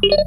Hello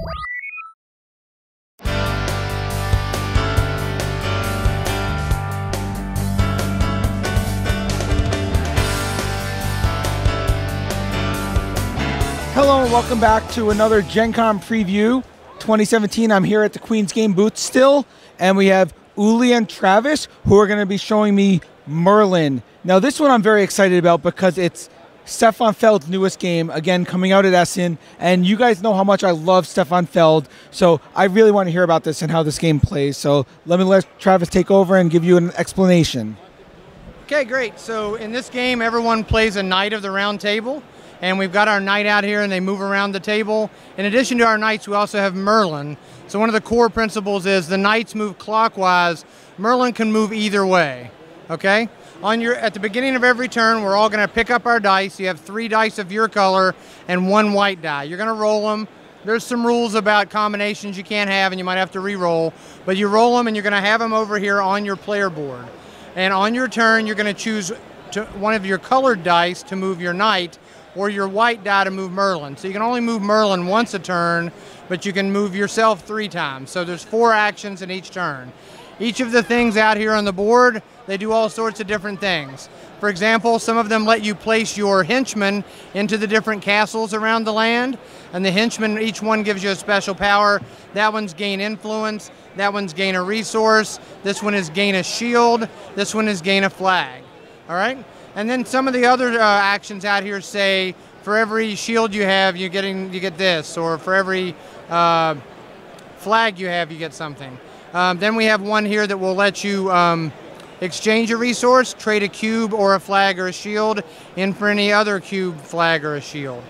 and welcome back to another Gen Con Preview 2017. I'm here at the Queen's Game booth still, and we have Uli and Travis who are going to be showing me Merlin. Now this one I'm very excited about because it's Stefan Feld's newest game, again coming out at Essen, and you guys know how much I love Stefan Feld, so I really want to hear about this and how this game plays. So let Travis take over and give you an explanation. Okay, great. So in this game everyone plays a Knight of the Round Table. And we've got our knight out here and they move around the table. In addition to our knights, we also have Merlin. So one of the core principles is the knights move clockwise. Merlin can move either way, okay? At the beginning of every turn, we're all gonna pick up our dice. You have 3 dice of your color and 1 white die. You're gonna roll them. There's some rules about combinations you can't have and you might have to re-roll, but you roll them and you're gonna have them over here on your player board. And on your turn, you're gonna choose one of your colored dice to move your knight, or your white die to move Merlin. So you can only move Merlin once a turn, but you can move yourself 3 times. So there's 4 actions in each turn. Each of the things out here on the board, they do all sorts of different things. For example, some of them let you place your henchmen into the different castles around the land, and the henchmen, each one gives you a special power. That one's gain influence, that one's gain a resource, this one is gain a shield, this one is gain a flag, all right? And then some of the other actions out here say, for every shield you have, you get this, or for every flag you have, you get something. Then we have one here that will let you exchange a resource, trade a cube or a flag or a shield in for any other cube, flag, or a shield.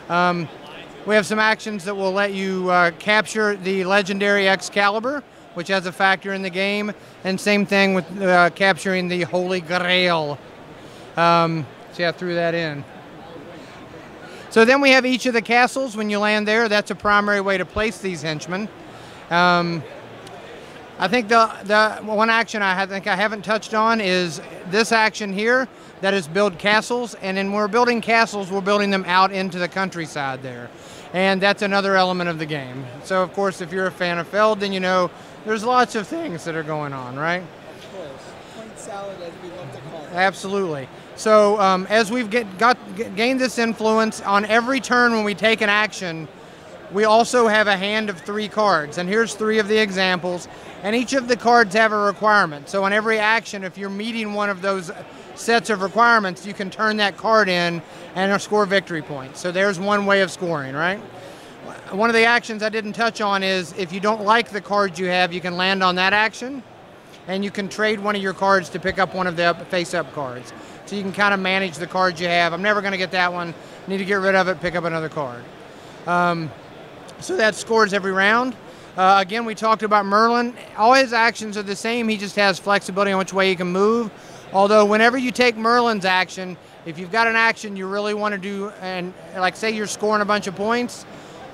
We have some actions that will let you capture the legendary Excalibur, which has a factor in the game, and same thing with capturing the Holy Grail. See, I threw that in. So then we have each of the castles. When you land there, that's a primary way to place these henchmen. I think the one action I think I haven't touched on is this action here, that is build castles. And when we're building castles, we're building them out into the countryside there. And that's another element of the game. So of course, if you're a fan of Feld, then you know there's lots of things that are going on, right? Of course. Point salad, as we love to call it. Absolutely. So as we've gained this influence, on every turn when we take an action, we also have a hand of 3 cards. And here's 3 of the examples. And each of the cards have a requirement. So on every action, if you're meeting one of those sets of requirements, you can turn that card in and score victory points. So there's one way of scoring, right? One of the actions I didn't touch on is if you don't like the cards you have, you can land on that action. And you can trade one of your cards to pick up one of the face-up cards. So you can kind of manage the cards you have. I'm never going to get that one. Need to get rid of it, pick up another card. So that scores every round. Again, we talked about Merlin. All his actions are the same. He just has flexibility on which way he can move. Although whenever you take Merlin's action, if you've got an action you really want to do, and like say you're scoring a bunch of points,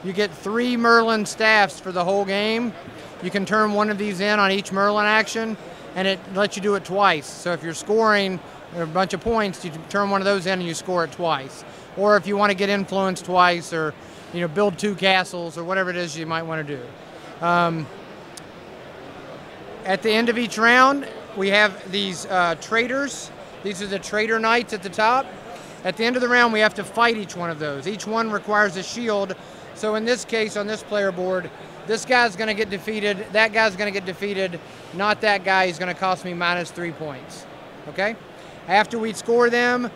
you get 3 Merlin staffs for the whole game. You can turn one of these in on each Merlin action, and it lets you do it twice. So if you're scoring a bunch of points, you turn one of those in and you score it twice. Or if you want to get influence twice, or build 2 castles, or whatever it is you might want to do. At the end of each round, we have these traders. These are the trader knights at the top. At the end of the round, we have to fight each one of those. Each one requires a shield. So in this case, on this player board, this guy's going to get defeated, that guy's going to get defeated, not that guy. He's going to cost me -3 points, okay? After we score them,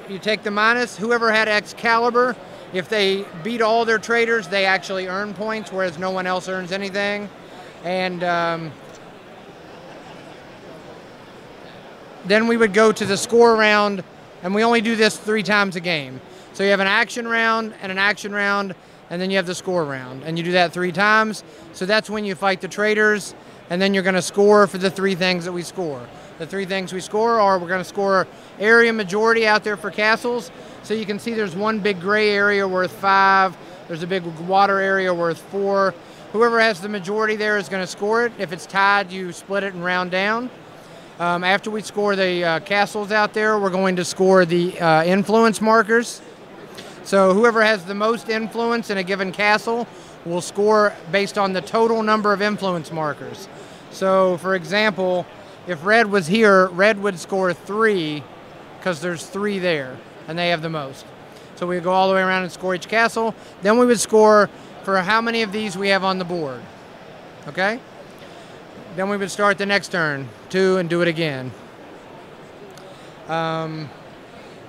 you take the minus. Whoever had Excalibur, if they beat all their traders, they actually earn points, whereas no one else earns anything. And then we would go to the score round, and we only do this 3 times a game. So you have an action round and an action round, and then you have the score round, and you do that 3 times. So that's when you fight the traders, and then you're going to score for the 3 things that we score. The 3 things we score are, we're going to score area majority out there for castles. So you can see there's one big gray area worth 5. There's a big water area worth 4. Whoever has the majority there is going to score it. If it's tied, you split it and round down. After we score the castles out there, we're going to score the influence markers. So whoever has the most influence in a given castle will score based on the total number of influence markers. So, for example, if red was here, red would score 3 because there's 3 there, and they have the most. So we would go all the way around and score each castle. Then we would score for how many of these we have on the board. Okay? Then we would start the next turn, 2, and do it again.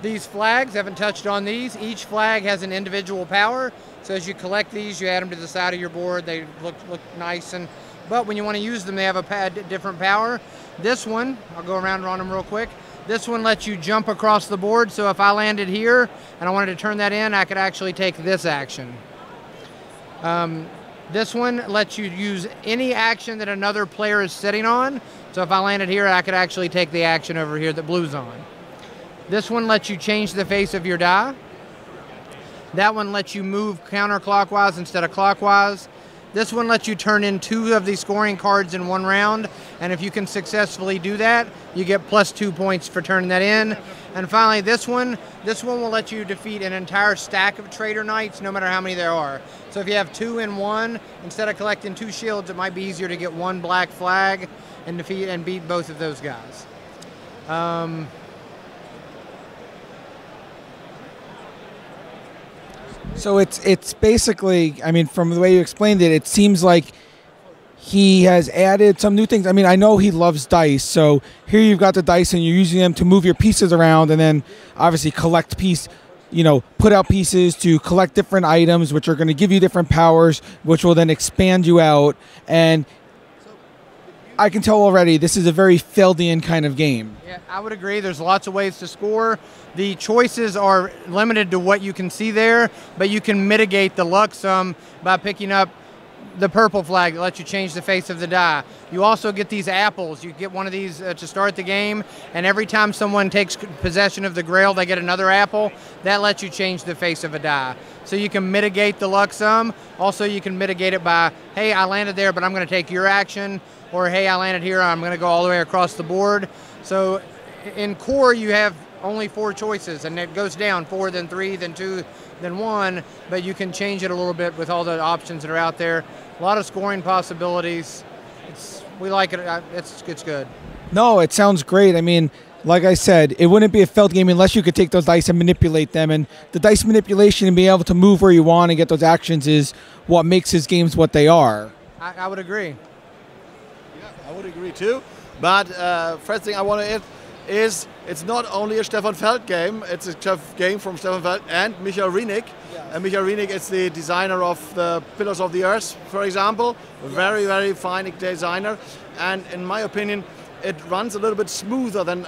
These flags, haven't touched on these. Each flag has an individual power. So as you collect these, you add them to the side of your board. They look nice, but when you want to use them, they have a different power. This one, I'll go around on them real quick. This one lets you jump across the board. So if I landed here and I wanted to turn that in, I could actually take this action. This one lets you use any action that another player is sitting on. So if I landed here, I could actually take the action over here that blue's on. This one lets you change the face of your die. That one lets you move counterclockwise instead of clockwise. This one lets you turn in 2 of these scoring cards in 1 round, and if you can successfully do that, you get +2 points for turning that in. And finally, this one will let you defeat an entire stack of Traitor Knights, no matter how many there are. So if you have 2 in 1, instead of collecting 2 shields, it might be easier to get 1 black flag and defeat and beat both of those guys. So it's basically, I mean, from the way you explained it, it seems like he has added some new things. I mean, I know he loves dice, so here you've got the dice and you're using them to move your pieces around and then obviously collect put out pieces to collect different items, which are going to give you different powers, which will then expand you out. And I can tell already this is a very Feldian kind of game. Yeah, I would agree. There's lots of ways to score. The choices are limited to what you can see there, but you can mitigate the luck some by picking up the purple flag that lets you change the face of the die. You also get these apples. You get one of these to start the game, and every time someone takes possession of the grail, they get another apple. That lets you change the face of a die. So you can mitigate the luck some. Also, you can mitigate it by, hey, I landed there, but I'm going to take your action. Or, hey, I landed here, I'm going to go all the way across the board. So in core, you have only 4 choices, and it goes down 4, then 3, then 2, then 1, but you can change it a little bit with all the options that are out there. A lot of scoring possibilities. We like it. It's good. No, it sounds great. I mean, like I said, it wouldn't be a Feld game unless you could take those dice and manipulate them. And the dice manipulation and being able to move where you want and get those actions is what makes his games what they are. I would agree. Yeah, I would agree too. But first thing I want to add is it's not only a Stefan Feld game, it's a game from Stefan Feld and Michael Rienig. And Michael Rienig is the designer of the Pillars of the Earth, for example. A very, very fine designer. And in my opinion, it runs a little bit smoother than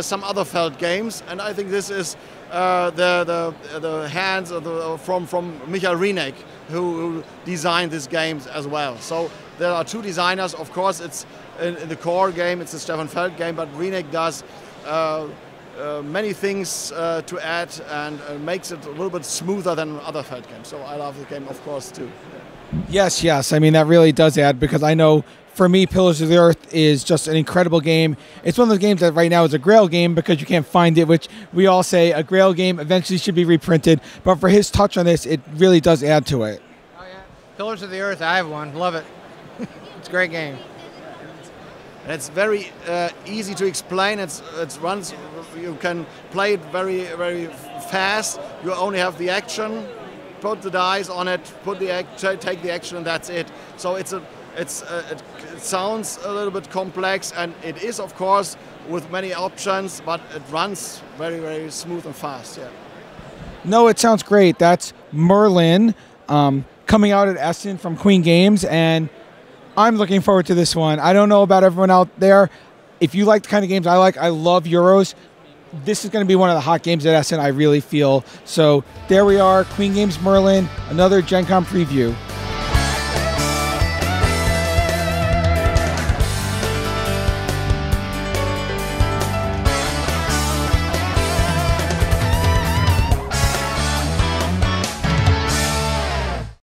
some other Feld games. And I think this is the hands of from Michael Rienig, who designed these games as well. So there are 2 designers. Of course, it's in the core game, it's a Stefan Feld game, but Rienig does many things to add and makes it a little bit smoother than other Feld games. So I love the game, of course, too. Yes. I mean, that really does add, because I know for me, Pillars of the Earth is just an incredible game. It's one of those games that right now is a Grail game because you can't find it, which we all say a Grail game eventually should be reprinted. But for his touch on this, it really does add to it. Oh, yeah. Pillars of the Earth, I have one. Love it. It's a great game. And it's very easy to explain. It runs. You can play it very, very fast. You only have the action, put the dice on it, take the action, and that's it. So it sounds a little bit complex, and it is, of course, with many options, but it runs very, very smooth and fast. Yeah. No, it sounds great. That's Merlin coming out at Essen from Queen Games, and I'm looking forward to this one. I don't know about everyone out there. If you like the kind of games I like, I love Euros. This is going to be one of the hot games at Essen, I really feel. So there we are, Queen Games Merlin, another Gen Con preview.